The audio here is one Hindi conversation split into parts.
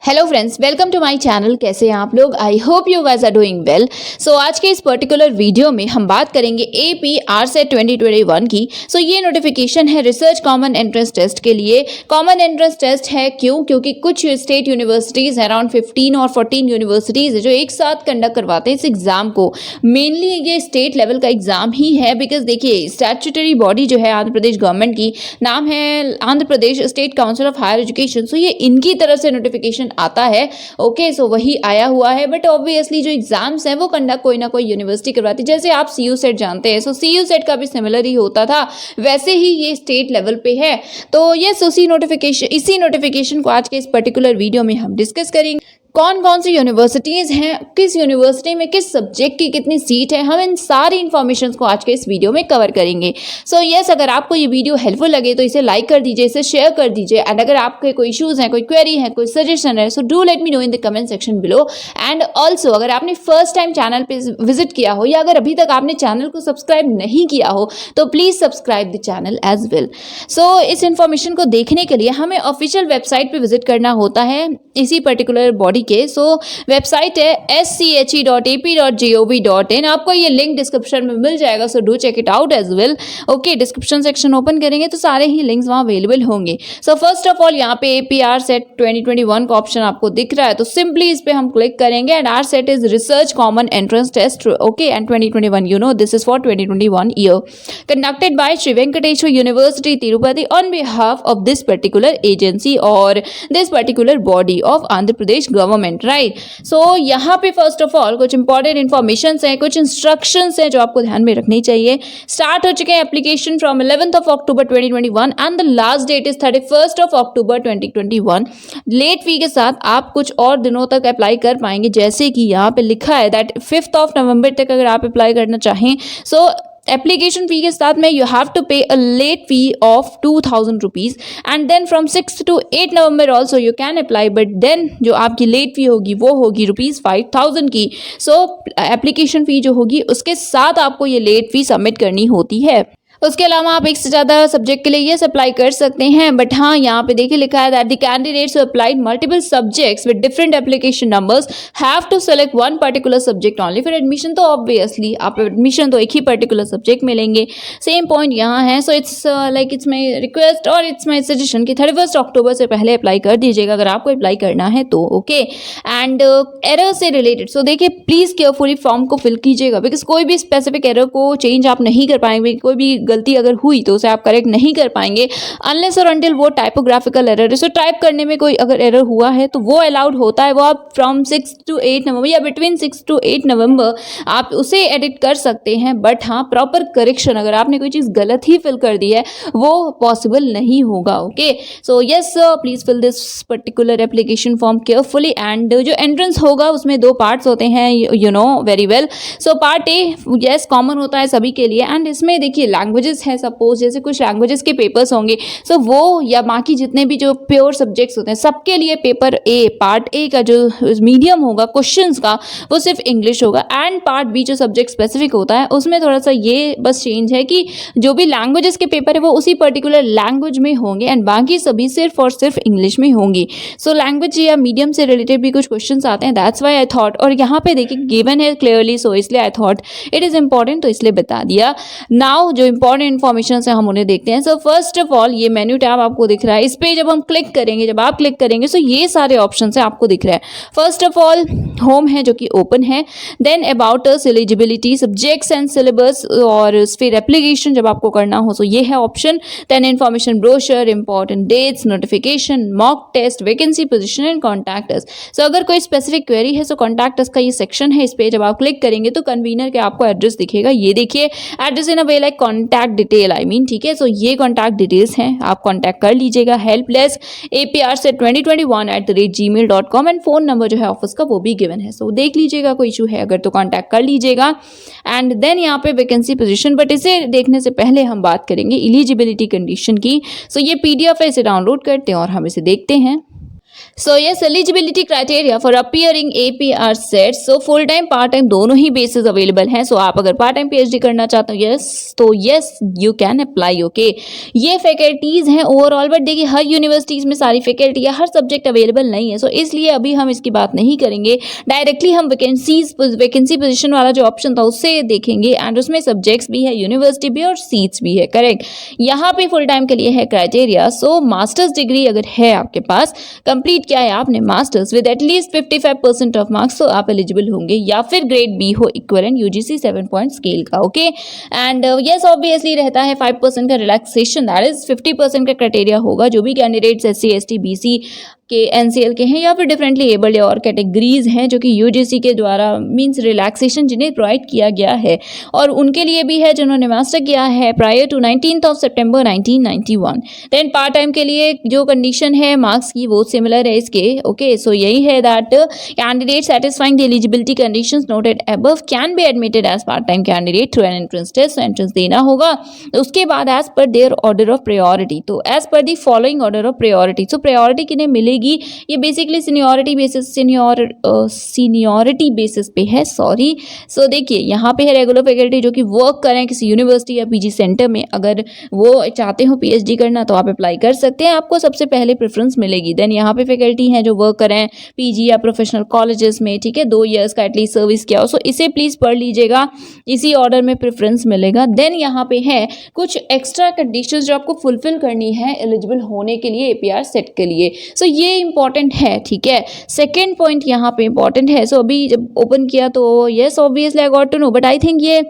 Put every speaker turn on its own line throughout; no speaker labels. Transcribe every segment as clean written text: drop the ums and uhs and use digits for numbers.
Hello friends, welcome to my channel. कैसे हैं आप लोग? I hope you guys are doing well. So आज के इस पर्टिकुलर वीडियो में हम बात करेंगे APRSET 2021 की। सो ये नोटिफिकेशन है रिसर्च कॉमन एंट्रेंस टेस्ट के लिए। कॉमन एंट्रेंस टेस्ट है क्योंकि कुछ स्टेट यूनिवर्सिटीज़ अराउंड 15 और 14 यूनिवर्सिटीज़ है जो एक साथ कंडक्ट करवाते हैं इस एग्ज़ाम को। मेनली ये स्टेट लेवल का एग्ज़ाम ही है बिकॉज देखिए स्टैट्यूटरी बॉडी जो है आंध्र प्रदेश गवर्नमेंट की, नाम है Andhra Pradesh state council of higher education. So ये इनकी तरफ से नोटिफिकेशन आता है। ओके, सो वही आया हुआ है, बट ऑब्वियसली जो एग्जाम्स हैं वो कंडक्ट कोई ना कोई यूनिवर्सिटी करवाती है। जैसे आप CU सेट जानते हैं, सो CU सेट का भी सिमिलर ही होता था, वैसे ही ये स्टेट लेवल पे है। तो ये इसी नोटिफिकेशन को आज के इस पर्टिकुलर वीडियो में हम डिस्कस करेंगे। कौन कौन सी यूनिवर्सिटीज़ हैं, किस यूनिवर्सिटी में किस सब्जेक्ट की कितनी सीट है, हम इन सारी इन्फॉर्मेशन को आज के इस वीडियो में कवर करेंगे। सो यस, अगर आपको ये वीडियो हेल्पफुल लगे तो इसे लाइक कर दीजिए, इसे शेयर कर दीजिए। एंड अगर आपके कोई इशूज़ हैं, कोई क्वेरी है, कोई सजेशन है, so do let me know in the comment section below. And also अगर आपने फर्स्ट टाइम चैनल पे विजिट किया हो या अगर अभी तक आपने चैनल को सब्सक्राइब नहीं किया हो तो please subscribe the channel as well. So इस इन्फॉर्मेशन को देखने के लिए हमें ऑफिशियल वेबसाइट पे विजिट करना होता है इसी पर्टिकुलर बॉडी के। सो वेबसाइट है sche.ap.gov.in। आपको ये लिंक डिस्क्रिप्शन में मिल जाएगा, so do check it out as well. Okay, description section open करेंगे तो सारे ही लिंक्स वहाँ अवेलेबल होंगे। सो फर्स्ट ऑफ ऑल यहाँ पे APRSET 2021 का ऑप्शन आपको दिख रहा है, तो सिंपली इस पे हम क्लिक करेंगे। And RSET is research common entrance test. Okay, and 2021 you know this is for 2021 year, conducted by Shri Venkateswara university Tirupati on behalf of this particular agency और this particular body of Andhra Pradesh government, right. So यहाँ पे फर्स्ट ऑफ ऑल कुछ इंपॉर्टेंट इन्फॉर्मेशन हैं, कुछ इंस्ट्रक्शंस हैं जो आपको ध्यान में रखनी चाहिए। स्टार्ट हो चुके हैं application from 11th of October 2021 and the last date is 31st of October 2021। Late fee के साथ आप कुछ और दिनों तक अप्लाई कर पाएंगे, जैसे कि यहाँ पे लिखा है दैट 5th of November तक अगर आप अप्लाई करना चाहें। सो एप्लीकेशन फी के साथ में you have to pay a late fee of 2000 rupees and then from 6 to 8 November also you can apply, but then जो आपकी लेट फी होगी वो होगी ₹5000 की। सो एप्लीकेशन फ़ी जो होगी उसके साथ आपको ये लेट फी सबमिट करनी होती है। उसके अलावा आप एक से ज़्यादा सब्जेक्ट के लिए ये अप्लाई कर सकते हैं, बट हाँ यहाँ पे देखिए लिखा है that the candidates who applied multiple subjects with different application numbers have to select one particular subject only for admission. तो ऑब्वियसली आप एडमिशन तो एक ही पर्टिकुलर सब्जेक्ट में लेंगे। सेम पॉइंट यहाँ है। So it's it's my request और इट्स माई सजेशन कि 31 अक्टूबर से पहले अप्लाई कर दीजिएगा अगर आपको अप्लाई करना है तो। ओके, एंड एरर से रिलेटेड सो देखिए प्लीज़ केयरफुली फॉर्म को फिल कीजिएगा बिकॉज कोई भी स्पेसिफिक एरर को चेंज आप नहीं कर पाएंगे, कोई भी गलती अगर हुई तो उसे आप करेक्ट नहीं कर पाएंगे अनलेस और अनटिल वो टाइपोग्राफिकल एरर है। सो टाइप करने में कोई अगर एरर हुआ है तो वो अलाउड होता है, वो आप फ्रॉम 6 to 8 नवंबर या बिटवीन 6 to 8 नवंबर आप उसे एडिट कर सकते हैं। बट हाँ, प्रॉपर करेक्शन अगर आपने कोई चीज़ गलत ही फिल कर दी है वो पॉसिबल नहीं होगा। Okay, so yes please fill this particular application form carefully. And जो एंट्रेंस होगा उसमें 2 पार्ट्स होते हैं, you know very well. So part A yes common होता है सभी के लिए एंड इसमें देखिए लैंग्वेजेस है, सपोज जैसे कुछ लैंग्वेजेस के पेपर्स होंगे सो वो या बाकी जितने भी जो प्योर सब्जेक्ट्स होते हैं सबके लिए पेपर ए पार्ट ए का जो मीडियम होगा क्वेश्चंस का वो सिर्फ इंग्लिश होगा। एंड पार्ट बी जो सब्जेक्ट स्पेसिफिक होता है उसमें थोड़ा सा ये बस चेंज है कि जो भी लैंग्वेजेस के पेपर है वो उसी पर्टिकुलर लैंग्वेज में होंगे एंड बाकी सभी सिर्फ और सिर्फ इंग्लिश में होंगी। सो लैंग्वेज या मीडियम से रिलेटेड भी कुछ क्वेश्चन आते हैं, दैट्स वाई आई थॉट। और यहाँ पे देखिए गिवन है क्लियरली, सो इसलिए I thought it is important तो इसलिए बता दिया। नाउ जो इंपॉर्टेंट इन्फॉर्मेशन है हम उन्हें देखते हैं। सो फर्स्ट ऑफ ऑल ये मेन्यू टैब आपको दिख रहा है, इस पे जब हम क्लिक करेंगे, जब आप क्लिक करेंगे सो ये सारे ऑप्शन है आपको दिख रहा है। फर्स्ट ऑफ ऑल होम है जो कि ओपन है, then about us, eligibility, subjects and syllabus और फिर एप्लीकेशन जब आपको करना हो सो ये है option. Then information brochure, important dates, notification, mock test, vacancy position and contact us. So अगर कोई स्पेसिफिक क्वेरी है सो कॉन्टैक्ट अस का ये सेक्शन है, इस पे जब आप क्लिक करेंगे तो कन्वीनर के आपको एड्रेस दिखेगा, ये देखिए address in a way like contact detail I mean, ठीक है। सो ये कॉन्टैक्ट डिटेल्स हैं, आप कॉन्टैक्ट कर लीजिएगा helpless APRSET2021@gmail.com and phone number जो है ऑफिस का वो भी गिवन है। सो देख लीजिएगा कोई इशू है अगर तो कॉन्टैक्ट कर लीजिएगा। एंड देन यहाँ पे वैकेंसी पोजीशन, बट इसे देखने से पहले हम बात करेंगे एलिजिबिलिटी कंडीशन की। सो ये PDF है, इसे डाउनलोड करते हैं और हम इसे देखते हैं। So yes, eligibility criteria for appearing APR set, so full time part time दोनों ही बेसिस अवेलेबल हैं. सो आप अगर पार्ट टाइम PhD करना चाहते हो तो yes you can apply. Okay, ये फैकल्टीज हैं ओवरऑल, बट देखिए हर यूनिवर्सिटीज में सारी फैकल्टी या हर सब्जेक्ट अवेलेबल नहीं है. सो इसलिए अभी हम इसकी बात नहीं करेंगे. डायरेक्टली हम वैकेंसी पोजिशन वाला जो ऑप्शन था उससे देखेंगे, एंड उसमें सब्जेक्ट्स भी है, यूनिवर्सिटी भी और सीट्स भी है. करेक्ट, यहाँ पे फुल टाइम के लिए है क्राइटेरिया. सो मास्टर्स डिग्री अगर है आपके पास, कंप्लीट क्या है आपने masters with at least 55% of marks, तो आप एलिजिबल होंगे, या फिर ग्रेड बी हो इक्विवेलेंट UGC 7 पॉइंट स्केल का. ओके, एंड यस ऑब्वियसली रहता है 5% का रिलैक्सेशन, दैट इज 50% का क्राइटेरिया होगा. जो भी कैंडिडेट्स SC ST BC के NCL के हैं या फिर डिफरेंटली एबल्ड या और कैटेगरीज हैं जो कि UGC के द्वारा मींस रिलैक्सेशन जिन्हें प्रोवाइड किया गया है, और उनके लिए भी है जिन्होंने मास्टर किया है प्रायर टू 19 सितंबर 1991. देन पार्ट टाइम के लिए जो कंडीशन है मार्क्स की वो सिमिलर है इसके. ओके, सो यही है that candidate satisfying the eligibility conditions noted above can be admitted as part time candidate through an entrance test. Entrance देना होगा. उसके बाद as per their order of priority, तो as per the following order of priority. So priority किन्हें मिलेगी, ये बेसिकली सीनियोरिटी बेसिस पे है. सॉरी, सो देखिए यहाँ पे है रेगुलर फैकल्टी जो कि वर्क करें किसी यूनिवर्सिटी या PG सेंटर में. अगर वो चाहते हो PhD करना तो आप अप्लाई कर सकते हैं, आपको सबसे पहले प्रेफरेंस मिलेगी. देन यहाँ पे फैकल्टी हैं जो वर्क करें PG या प्रोफेशनल कॉलेजेस में, ठीक है, 2 ईयर्स का एटलीस्ट सर्विस किया हो. सो इसे प्लीज पढ़ लीजिएगा, इसी ऑर्डर में प्रेफरेंस मिलेगा. देन यहाँ पे है कुछ एक्स्ट्रा कंडीशंस जो आपको फुलफिल करनी है एलिजिबल होने के लिए APR सेट के लिए. सो ये इंपॉर्टेंट है, ठीक है. सेकेंड पॉइंट यहाँ पे इंपॉर्टेंट है. सो अभी जब ओपन किया तो yes obviously I got to know, but I think ये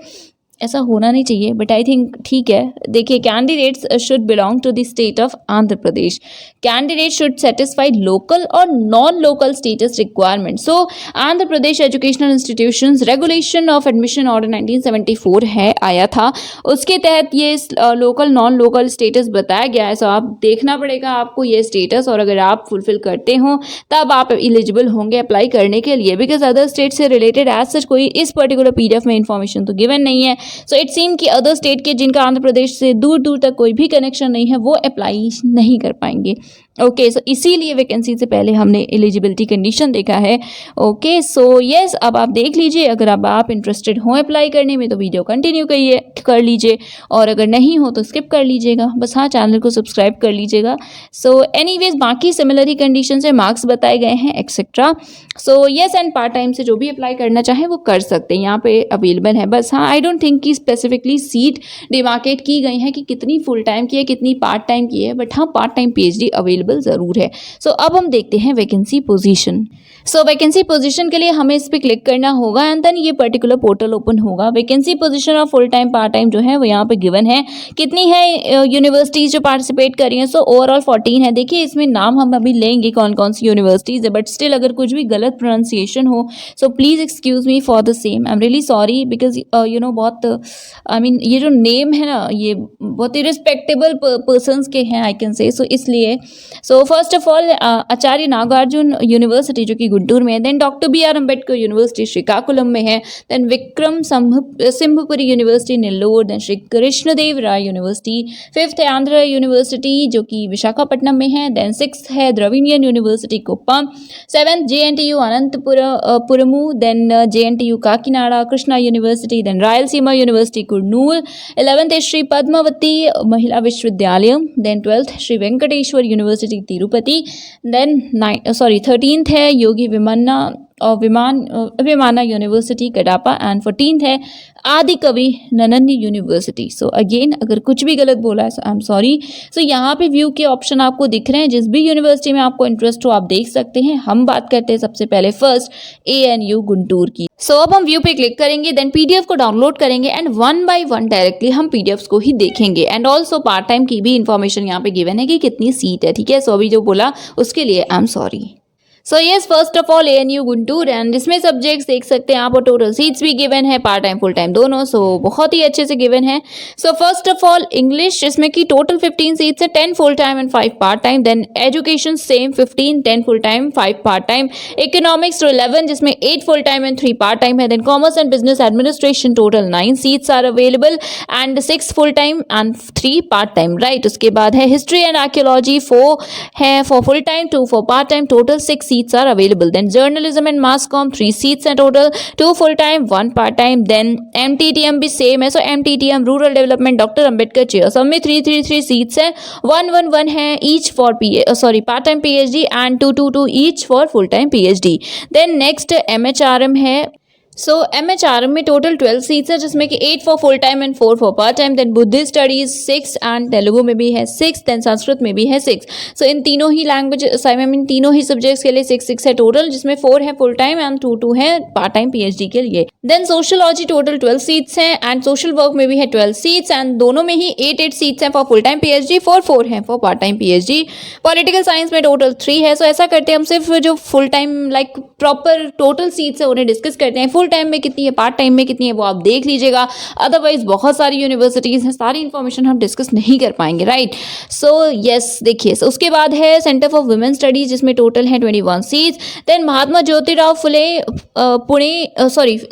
ऐसा होना नहीं चाहिए, बट आई थिंक ठीक है. देखिए, candidates should belong to the state of Andhra Pradesh. Candidate should satisfy local और non local status requirement. So Andhra Pradesh educational institutions regulation of admission order 1974 है आया था, उसके तहत ये लोकल नॉन लोकल स्टेटस बताया गया है. सो आप देखना पड़ेगा आपको ये स्टेटस, और अगर आप फुलफिल करते हो तब आप एलिजिबल होंगे अप्लाई करने के लिए, बिकॉज अदर स्टेट से रिलेटेड एज सच कोई इस पर्टिकुलर PDF में इंफॉर्मेशन तो गिवन नहीं है. सो इट सीम कि अदर स्टेट के जिनका आंध्र प्रदेश से दूर दूर तक कोई भी कनेक्शन नहीं है वो अप्लाई नहीं कर पाएंगे. ओके, सो इसीलिए वैकेंसी से पहले हमने एलिजिबिलिटी कंडीशन देखा है. ओके, सो यस, अब आप देख लीजिए, अगर अब आप इंटरेस्टेड हो अप्लाई करने में तो वीडियो कंटिन्यू कर लीजिए, और अगर नहीं हो तो स्किप कर लीजिएगा. बस हाँ, चैनल को सब्सक्राइब कर लीजिएगा. सो एनीवेज बाकी सिमिलर ही कंडीशन है, मार्क्स बताए गए हैं etcetera. So yes, and part time से जो भी अप्लाई करना चाहे वो कर सकते हैं, यहाँ पे अवेलेबल है. बस हाँ, आई डोंट थिंक कि स्पेसिफिकली सीट डिमार्केट की गई है कि कितनी फुल टाइम की है कितनी पार्ट टाइम की है, बट हाँ पार्ट टाइम PhD अवेलेबल जरूर है. सो अब हम देखते हैं वैकेंसी पोजीशन. सो वैकेंसी पोजीशन के लिए हमें इस पर क्लिक करना होगा, एंड देन ये पर्टिकुलर पोर्टल ओपन होगा. Vacancy position of full time part time जो है वो यहाँ पे गिवन है. कितनी है यूनिवर्सिटीज जो पार्टिसिपेट कर रही हैं? सो ओवरऑल 14 है. देखिए, इसमें नाम हम अभी लेंगे कौन कौन सी यूनिवर्सिटीज है, बट स्टिल अगर कुछ भी गलत प्रोनाउंसिएशन हो so please excuse me for the same. I am really sorry, because बहुत आई मीन ये जो नेम है ना ये बहुत ही रिस्पेक्टेबल पर्सनस के हैं, आई कैन से. सो इसलिए so first of all Acharya Nagarjuna university जो कि गुंटूर में है. Then doctor BR Ambedkar university Srikakulam में है. Then Vikrama Simhapuri university Nellore. Then Shri Krishnadeva Raya university. 5th है आंध्र यूनिवर्सिटी जो कि विशाखापट्टनम में है. देन 6th है Dravidian university Kuppam. 7th JNTU Anantapuramu. Then JNTU Kakinada Krishna university. Then Rayalaseema university Kurnool. 11th है Shri Padmavati Mahila Vishwavidyalaya. Then 12th Shri Venkateswara university Tirupati. Then 13th है योगी विमाना यूनिवर्सिटी कडापा. एंड 14th है आदि कवि ननन्नी यूनिवर्सिटी. सो अगेन अगर कुछ भी गलत बोला है आई एम सॉरी. सो यहाँ पे व्यू के ऑप्शन आपको दिख रहे हैं, जिस भी यूनिवर्सिटी में आपको इंटरेस्ट हो आप देख सकते हैं. हम बात करते हैं सबसे पहले फर्स्ट ANU गुंटूर की. सो अब हम व्यू पे क्लिक करेंगे, देन PDF को डाउनलोड करेंगे, एंड 1 by 1 डायरेक्टली हम PDFs को ही देखेंगे. एंड ऑल्सो पार्ट टाइम की भी इंफॉर्मेशन यहाँ पे गिवन है कि कितनी सीट है, ठीक है. सो अभी जो बोला उसके लिए I am sorry. So yes, first of all ANU Guntur, and इसमें सब्जेक्ट्स देख सकते हैं आप, और टोटल सीट्स भी गिवन है, पार्ट टाइम फुल टाइम दोनों, सो बहुत ही अच्छे से गिवन है। So first of all English, इसमें की टोटल 15 सीट्स है, 10 full time and 5 part time. Then education same 15, 10 full time 5 part time. Economics 11, जिसमें 8 full time and 3 part time है। Then commerce and business administration total 9 seats are available and 6 full time and 3 part time, right. उसके बाद है हिस्ट्री एंड आर्कियोलॉजी, 4 है for full time, 2 for part time, total 6 seats are available. Then journalism and mass comm 3 seats and total, 2 full time 1 part time. Then MTTM भी same है, so MTTM rural development Dr. Ambedkar chair, सब में 3 seats है, 1 है each for part time PhD and 2 each for full time PhD. Then next MHRM है, सो MHRM में टोटल 12 सीट्स है, जिसमें कि 8 for full time and 4 for part time. Then Buddhist studies 6 and Telugu में भी है 6, देन संस्कृत में भी है 6। सो इन तीनों ही लैंग्वेज इन तीनों ही सब्जेक्ट्स के लिए 6 है टोटल, जिसमें 4 है फुल टाइम एंड 2 है पार्ट टाइम PhD के लिए। देन सोशियोलॉजी टोटल 12 सीट्स हैं एंड सोशल वर्क में भी है 12 सीट्स एंड दोनों में ही 8 सीट्स हैं फॉर फुल टाइम PhD, 4 है for part time PhD। Political science में टोटल 3 है। सो ऐसा करते हैं, हम सिर्फ जो full time like proper total seats है उन्हें डिस्कस करते हैं। फुल टाइम में कितनी है, पार्ट टाइम में कितनी है, वो आप देख लीजिएगा, अदरवाइज बहुत सारी यूनिवर्सिटीज हैं, सारी इंफॉर्मेशन हम डिस्कस नहीं कर पाएंगे, राइट। सो यस, देखिए उसके बाद है सेंटर फॉर वुमेन स्टडीज, जिसमें टोटल है 21 seats. Then Mahatma Jyotirao Phule Pune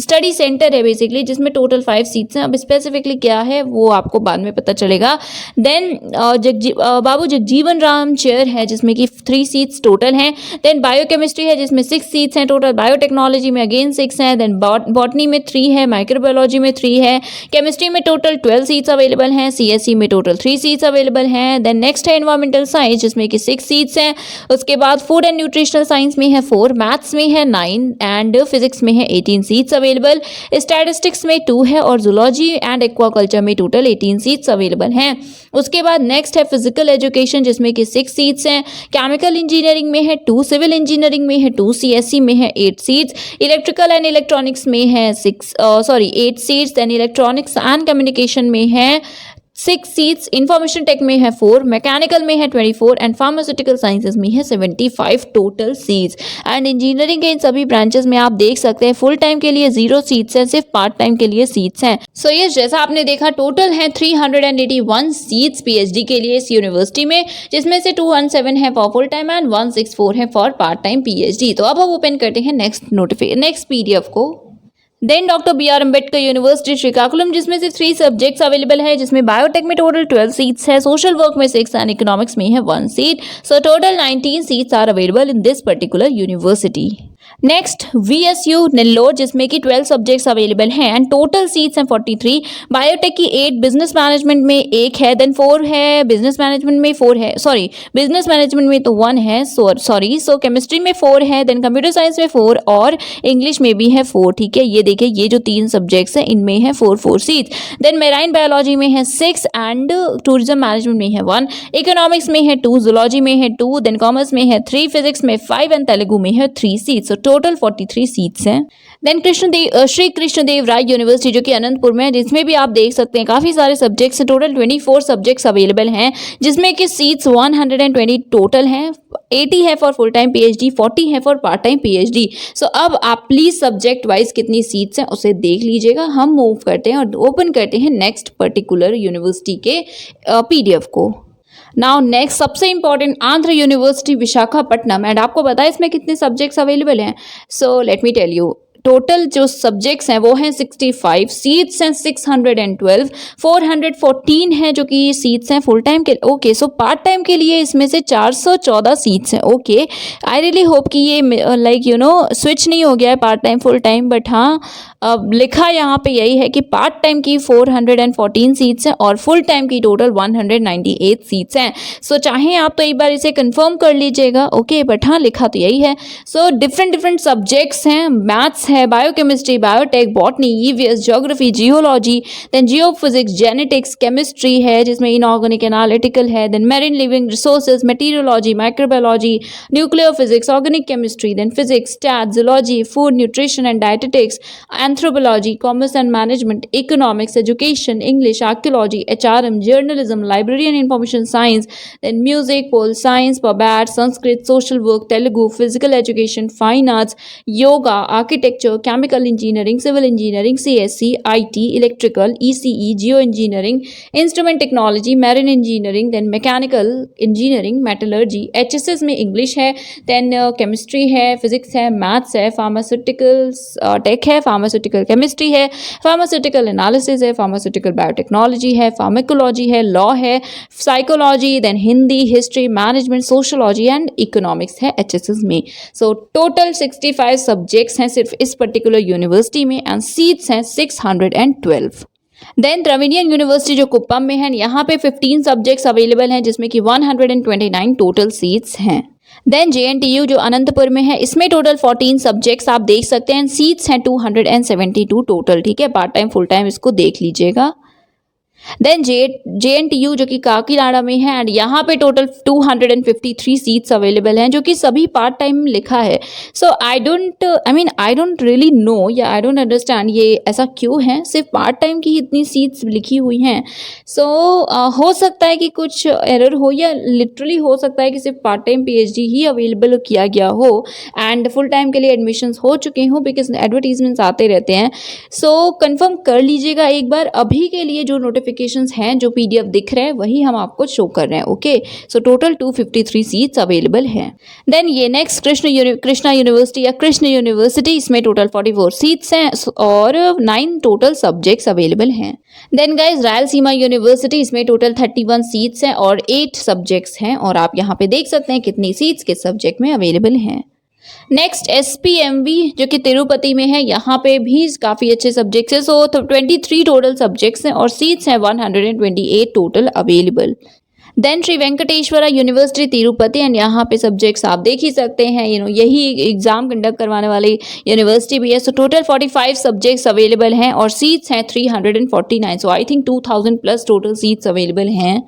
study centre है बेसिकली, जिसमें टोटल 5 सीट्स हैं। अब स्पेसिफिकली क्या है वो आपको बाद में पता चलेगा। देन बाबू जगजीवन राम चेयर है, जिसमें कि 3 सीट्स टोटल हैं। देन बायोकेमिस्ट्री है, जिसमें 6 सीट्स हैं टोटल। बायोटेक्नोलॉजी में अगेन 6 हैं। देन बॉटनी में 3 है, माइक्रोबायोलॉजी में 3 है, केमिस्ट्री में टोटल 12 सीट्स अवेलेबल हैं, CSE में टोटल 3 सीट्स अवेलेबल हैं। देन नेक्स्ट है एनवायरमेंटल साइंस, जिसमें कि 6 सीट्स हैं। उसके बाद फूड एंड न्यूट्रिशनल साइंस में है 4, मैथ्स में है 9 एंड फिजिक्स में है 18 सीट्स अवेलेबल। स्टैटिस्टिक्स में 2 है और जूलॉजी एंड एक्वाकल्चर में टोटल 18 सीट्स अवेलेबल हैं। उसके बाद नेक्स्ट है फिजिकल एजुकेशन, जिसमें कि 6 सीट्स हैं। केमिकल इंजीनियरिंग में है 2, सिविल इंजीनियरिंग में है 2, CSE में है 8 सीट्स। इलेक्ट्रिकल एंड इलेक्ट्रॉनिक्स में है 8 seats. Then electronics and communication में है 6 सीट्स। इंफॉर्मेशन टेक में है 4, मैकेनिकल में है 24 एंड फार्मास्यूटिकल साइंसेज में है 75 टोटल सीट्स। एंड इंजीनियरिंग के इन सभी ब्रांचेस में आप देख सकते हैं फुल टाइम के लिए 0 सीट्स हैं, सिर्फ पार्ट टाइम के लिए सीट्स हैं। सो ये जैसा आपने देखा टोटल है 381 सीट्स PhD के लिए इस यूनिवर्सिटी में, जिसमें से 217 है फॉर फुल टाइम एंड 164 है फॉर पार्ट टाइम PhD। तो अब हम ओपन करते हैं नेक्स्ट PDF को। Then doctor BR Ambedkar university Srikakulam, जिसमें से 3 सब्जेक्ट्स अवेलेबल है, जिसमें बायोटेक में टोटल 12 सीट्स है, सोशल वर्क में 6 एंड इकोनॉमिक्स में है 1 seat. So total 19 seats are available in this particular university. Next VSU Nellore, जिसमें कि 12 सब्जेक्ट्स अवेलेबल हैं एंड टोटल सीट्स हैं 43। बायोटेक की 8, बिजनेस मैनेजमेंट में 1 है, देन 4 है बिजनेस मैनेजमेंट में 4 है, बिजनेस मैनेजमेंट में तो 1 है, सो केमिस्ट्री में 4 है, देन कंप्यूटर साइंस में 4 और इंग्लिश में भी है 4, ठीक है। ये देखिए ये जो 3 सब्जेक्ट्स हैं इनमें है 4 सीट्स। देन मेराइन बायोलॉजी में है 6 एंड टूरिज्म मैनेजमेंट में है 1, इकोनॉमिक्स में है 2, जूलॉजी में है 2, देन कॉमर्स में है 3, फिजिक्स में 5 एंड तेलुगु में है 3 सीट्स। टोटल 43 सीट्स हैं। देन श्री कृष्णदेव राय यूनिवर्सिटी, जो कि अनंतपुर में है, जिसमें भी आप देख सकते हैं काफ़ी सारे सब्जेक्ट्स हैं, टोटल 24 सब्जेक्ट्स अवेलेबल हैं, जिसमें कि सीट्स 120 टोटल हैं। 80 है फॉर फुल टाइम PhD, 40 है फॉर पार्ट टाइम PhD। सो अब आप प्लीज सब्जेक्ट वाइज कितनी सीट्स हैं उसे देख लीजिएगा। हम मूव करते हैं और ओपन करते हैं नेक्स्ट पर्टिकुलर यूनिवर्सिटी के PDF को। नाउ नेक्स्ट सबसे important Andhra university Visakhapatnam, and आपको पता है इसमें कितने सब्जेक्ट्स अवेलेबल हैं। So let me tell you, total जो सब्जेक्ट्स हैं वो हैं 65, सीट्स हैं 612, 414 है जो कि सीट्स हैं फुल टाइम के। ओके, सो पार्ट टाइम के लिए इसमें से 414 सीट्स हैं। ओके, आई रियली होप कि ये लाइक स्विच नहीं हो गया है part time full time, but हाँ अब लिखा यहाँ पे यही है कि पार्ट टाइम की 414 सीट्स हैं और फुल टाइम की टोटल 198 सीट्स हैं। सो चाहे आप तो एक बार इसे कंफर्म कर लीजिएगा। ओके, बट हाँ लिखा तो यही है। सो डिफरेंट सब्जेक्ट्स हैं, मैथ्स है, है, biochemistry, biotech, botany, EVS, geography, geology, then geophysics, genetics, chemistry है जिसमें इनऑर्गेनिक एनालिटिकल है, then marine living resources, meteorology, microbiology, nuclear physics, organic chemistry, then physics, stat, zoology, food, nutrition and dietetics, anthropology, commerce and management, economics, education, English, archaeology, HRM, journalism, library and information science, then music, pol science, पबैट, Sanskrit, social work, Telugu, physical education, fine arts, yoga, architecture, chemical engineering, civil engineering, CSC, IT, electrical, ECE, geo engineering, instrument technology, marine engineering, then mechanical engineering, metallurgy, HSS में इंग्लिश है, देन केमिस्ट्री है, फिजिक्स है, मैथ्स है, फार्मास्यूटिकल्स टेक है, फार्मास्यूटिकल केमिस्ट्री है, फार्मास्यूटिकल एनालिसिस है, फार्मास्यूटिकल बायोटेक्नोलॉजी है, फार्माकोलॉजी है, लॉ है, psychology, then Hindi, history, management, sociology and economics है एचएसएस में। सो टोटल 65 सब्जेक्ट्स हैं सिर्फ इस पर्टिकुलर यूनिवर्सिटी में एंड सीट्स हैं 612। देन द्रविडियन यूनिवर्सिटी जो कुप्पम में है, यहाँ पे 15 सब्जेक्ट्स अवेलेबल हैं जिसमें कि 129 टोटल सीट्स हैं। देन जेएनटीयू जो अनंतपुर में है, इसमें टोटल 14 सब्जेक्ट्स आप देख सकते हैं, सीट्स हैं 272 टोटल, ठीक है, पार्ट टाइम फुल टाइम इसको देख लीजिएगा। देन जेएनटीयू जो कि काकीनाडा में है एंड यहाँ पे टोटल 253 सीट्स अवेलेबल हैं जो कि सभी पार्ट टाइम लिखा है। So I don't really no या आई डोंट अंडरस्टैंड ये ऐसा क्यों है, सिर्फ पार्ट टाइम की इतनी सीट्स लिखी हुई हैं। सो हो सकता है कि कुछ एरर हो या लिटरली हो सकता है कि सिर्फ पार्ट टाइम पीएचडी ही अवेलेबल किया गया हो एंड फुल टाइम के लिए एडमिशन्स हो चुके हों, बिकॉज एडवर्टीजमेंट्स आते रहते हैं। सो कंफर्म कर लीजिएगा एक बार। अभी के लिए जो नोटिफिकेशंस हैं, जो पीडीएफ दिख रहे हैं वही हम आपको शो कर रहे हैं। Okay, so total 253 seats available हैं। देन ये नेक्स्ट कृष्णा यूनिवर्सिटी या कृष्ण यूनिवर्सिटी, इसमें टोटल 44 सीट्स हैं और 9 टोटल सब्जेक्ट्स अवेलेबल हैं। देन गाइज रायलसीमा यूनिवर्सिटी, इसमें टोटल 31 सीट्स हैं और 8 सब्जेक्ट्स हैं और आप यहाँ पे देख सकते हैं कितनी सीट्स किस सब्जेक्ट में अवेलेबल हैं। नेक्स्ट एसपीएमवी जो कि तिरुपति में है, यहाँ पे भी काफ़ी अच्छे सब्जेक्ट्स हैं। सो 23 टोटल सब्जेक्ट्स हैं और सीट्स हैं 128 total available. Then Shri Venkateswara university Tirupati and यहाँ पे सब्जेक्ट्स आप देख ही सकते हैं, यही एग्जाम कंडक्ट करवाने वाली यूनिवर्सिटी भी है। सो टोटल 45 सब्जेक्ट्स अवेलेबल हैं और सीट्स हैं 349। So I think 2000 plus total seats available हैं।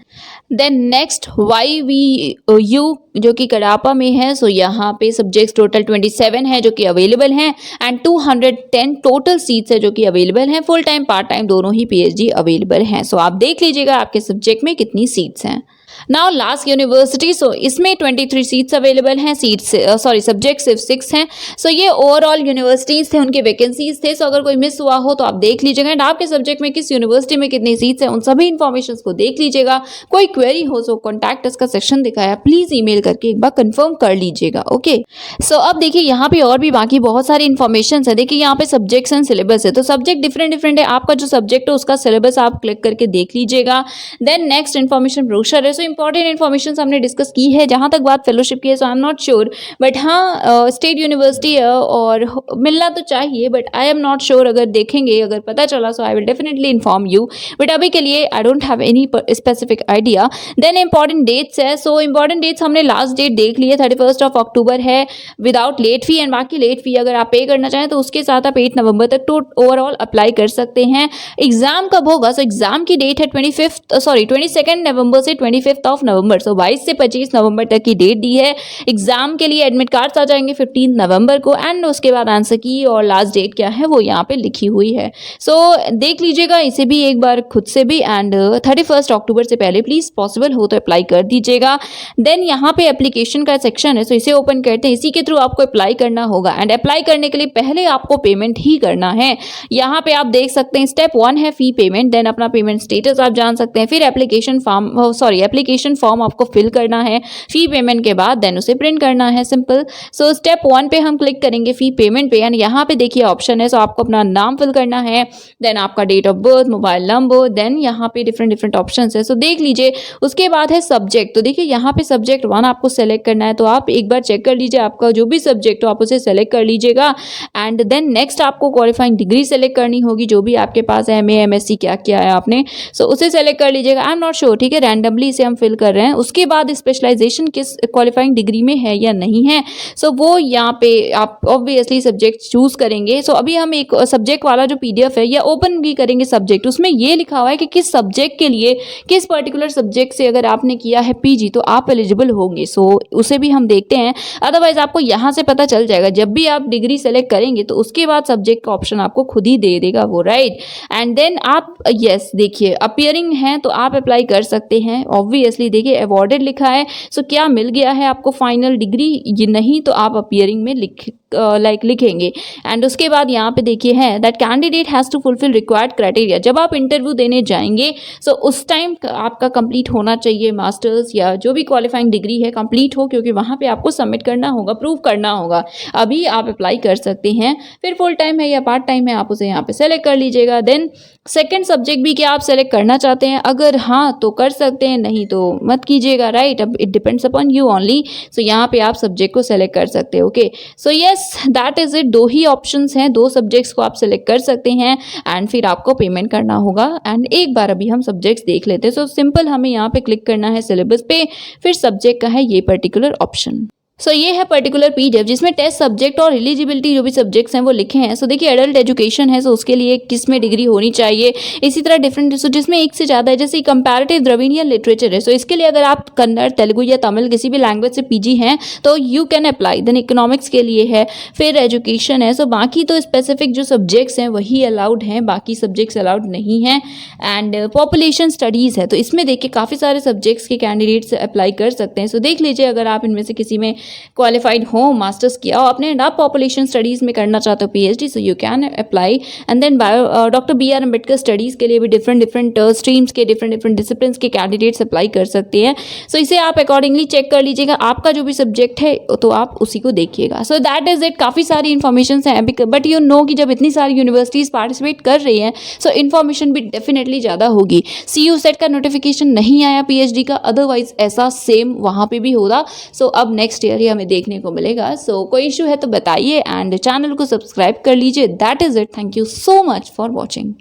देन नेक्स्ट YVU जो कि कडापा में है, सो यहाँ पे सब्जेक्ट्स टोटल 27 है जो कि अवेलेबल हैं एंड 210 टोटल सीट्स है जो कि अवेलेबल हैं। फुल टाइम पार्ट टाइम दोनों ही पीएचडी अवेलेबल हैं। सो आप देख लीजिएगा आपके सब्जेक्ट में कितनी सीट्स हैं। नाउ लास्ट यूनिवर्सिटी, सो इसमें 23 सीट्स अवेलेबल हैं, सब्जेक्ट सिर्फ 6 हैं। सो ये ओवरऑल यूनिवर्सिटीज़ थे, उनके वैकेंसीज थे। सो अगर कोई मिस हुआ हो तो आप देख लीजिएगा एंड आपके सब्जेक्ट में किस यूनिवर्सिटी में कितनी सीट्स हैं उन सभी इन्फॉर्मेशन को देख लीजिएगा। कोई क्वेरी हो तो कॉन्टैक्ट अस का सेक्शन दिखाया, प्लीज़ ईमेल करके एक बार कंफर्म कर लीजिएगा। ओके, सो अब देखिए यहाँ पे और भी बाकी बहुत सारी इन्फॉर्मेशन है। देखिए यहाँ पे सब्जेक्ट्स एंड सिलेबस है, तो सब्जेक्ट डिफरेंट है। आपका जो सब्जेक्ट है उसका सिलेबस आप क्लिक करके देख लीजिएगा। देन नेक्स्ट इन्फॉर्मेशन ब्रोशर है। सो इंपॉर्टेंट इन्फॉर्मेशन हमने डिस्कस की है। जहाँ तक बात फेलोशिप की है, so I am not sure, but हाँ स्टेट यूनिवर्सिटी है और मिलना तो चाहिए, but I am not sure. अगर देखेंगे, अगर पता चला, so I will definitely inform you, but अभी के लिए I don't have any specific idea. Then important dates है। सो इंपॉर्टेंट डेट्स हमने लास्ट डेट देख ली है, 31 अक्टूबर है विदाउट लेट फी एंड बाकी लेट फी अगर आप पे करना चाहें तो उसके साथ आप 8 नवंबर तक तो ओवरऑल अप्लाई कर सकते हैं। एग्जाम कब होगा? सो एग्जाम की डेट है 22 नवंबर से 25 नवंबर। सो 22 से 25 नवंबर तक की डेट दी है। एग्जाम के लिए एडमिट कार्ड्स आ जाएंगे 15 नवंबर को एंड उसके बाद आंसर की और लास्ट डेट क्या है वो यहाँ पे लिखी हुई है। सो देख लीजिएगा इसे भी एक बार खुद से भी एंड 31 अक्टूबर से पहले प्लीज पॉसिबल हो तो अप्लाई कर दीजिएगा। देन यहाँ पे एप्लीकेशन का सेक्शन है, सो इसे ओपन करते हैं। इसी के थ्रू आपको अप्लाई करना होगा एंड अप्लाई करने के लिए पहले आपको पेमेंट ही करना है। यहाँ पे आप देख सकते हैं स्टेप 1 है फी पेमेंट, देन अपना पेमेंट स्टेटस आप जान सकते हैं, फिर एप्लीकेशन फॉर्म आपको फिल करना है फी पेमेंट के बाद, देन उसे प्रिंट करना है, सिंपल। सो स्टेप 1 पे हम क्लिक करेंगे फी पेमेंट पे एंड यहाँ पे देखिए ऑप्शन है, सो आपको अपना नाम फिल करना है, देन आपका date of birth, mobile number, then यहाँ पे डिफरेंट ऑप्शंस है। सो देख लीजिए। उसके बाद है सब्जेक्ट, तो देखिए यहाँ पे सब्जेक्ट 1 आपको सेलेक्ट करना है, तो आप एक बार चेक कर लीजिए आपका जो भी सब्जेक्ट हो आप उसे सेलेक्ट कर लीजिएगा एंड देन नेक्स्ट आपको क्वालिफाइंग डिग्री सेलेक्ट करनी होगी जो भी आपके पास है, MA MSc क्या किया है आपने, सो उसे सेलेक्ट कर लीजिएगा। आई एम नॉट श्योर, ठीक है, रैंडमली इसे हम फिल कर रहे हैं, उसके बाद स्पेशलाइजेशन किस क्वालिफाइंग डिग्री में है या नहीं है, सो वो यहाँ पे आप ऑब्वियसली सब्जेक्ट चूज करेंगे। सो अभी हम एक सब्जेक्ट वाला जो PDF है या ओपन भी करेंगे सब्जेक्ट, उसमें ये लिखा हुआ है कि किस सब्जेक्ट के लिए, किस पर्टिकुलर सब्जेक्ट से अगर आपने किया है PG तो आप एलिजिबल होंगे। सो उसे भी हम देखते हैं, अदरवाइज आपको यहाँ से पता चल जाएगा। जब भी आप डिग्री सेलेक्ट करेंगे तो उसके बाद सब्जेक्ट का ऑप्शन आपको खुद ही दे देगा वो, राइट। एंड देन आप यस देखिए अपियरिंग हैं तो आप अप्लाई कर सकते हैं। ऑब्वियसली देखिए अवॉर्डेड लिखा है, सो क्या मिल गया है आपको फाइनल डिग्री, ये नहीं तो आप अपियरिंग में लिखेंगे। एंड उसके बाद यहाँ पे देखिए है that candidate has to fulfil required criteria. जब आप इंटरव्यू देने जाएंगे सो उस टाइम आपका कंप्लीट होना चाहिए मास्टर्स या जो भी क्वालिफाइंग डिग्री है कंप्लीट हो, क्योंकि वहाँ पे आपको सबमिट करना होगा, प्रूव करना होगा। अभी आप अप्लाई कर सकते हैं। फिर फुल टाइम है या पार्ट टाइम है आप उसे यहाँ पे सेलेक्ट कर लीजिएगा। देन सेकेंड सब्जेक्ट भी क्या आप सेलेक्ट करना चाहते हैं, अगर हाँ तो कर सकते हैं, नहीं तो मत कीजिएगा, राइट। अब it depends upon you only. So यहाँ पे आप सब्जेक्ट को सेलेक्ट कर सकते हैं। Okay, so yes that is it. दो ही ऑप्शंस हैं, दो सब्जेक्ट्स को आप सेलेक्ट कर सकते हैं एंड फिर आपको पेमेंट करना होगा। एंड एक बार अभी हम सब्जेक्ट्स देख लेते हैं। सो सिंपल हमें यहाँ पे क्लिक करना है सिलेबस पे, फिर सब्जेक्ट का है ये पर्टिकुलर ऑप्शन। सो ये है पर्टिकुलर PDF जिसमें टेस्ट सब्जेक्ट और एलिजिबिलिटी जो भी सब्जेक्ट्स हैं वो लिखे हैं। सो देखिए एडल्ट एजुकेशन है, सो उसके लिए किस में डिग्री होनी चाहिए, इसी तरह डिफरेंट, सो जिसमें एक से ज़्यादा है, जैसे कंपैरेटिव द्रविड़ियन लिटरेचर है, सो इसके लिए अगर आप कन्नड़, तेलुगु या तमिल किसी भी लैंग्वेज से PG हैं तो you can apply. Then economics के लिए है, फिर एजुकेशन है। सो बाकी तो स्पेसिफिक जो सब्जेक्ट्स हैं वही अलाउड हैं, बाकी सब्जेक्ट्स अलाउड नहीं हैं। एंड पॉपुलेशन स्टडीज़ है, तो इसमें देखिए काफ़ी सारे सब्जेक्ट्स के कैंडिडेट्स अप्लाई कर सकते हैं। सो देख लीजिए अगर आप इनमें से किसी में क्वालिफाइड हो, मास्टर्स किया हो आपने एंड आप पॉपुलेशन स्टडीज़ में करना चाहते हो PhD, so you can apply. And then doctor BR Ambedkar studies के लिए भी डिफरेंट स्ट्रीम्स के डिफरेंट डिसिप्लिन के कैंडिडेट्स अप्लाई कर सकते हैं। सो इसे आप अकॉर्डिंगली चेक कर लीजिएगा, आपका जो भी सब्जेक्ट है तो आप उसी को देखिएगा। So that is it. काफ़ी सारी इन्फॉर्मेशन है, बट यू नो कि जब इतनी सारी यूनिवर्सिटीज़ पार्टिसिपेट कर रही हैं सो इन्फॉर्मेशन भी डेफिनेटली ज़्यादा होगी। CU सेट का नोटिफिकेशन नहीं आया PhD का, अदरवाइज ऐसा सेम वहाँ पे भी होगा। सो अब नेक्स्ट ईयर ही हमें देखने को मिलेगा। सो कोई इशू है तो बताइए एंड चैनल को सब्सक्राइब कर लीजिए। That is it. Thank you so much for watching.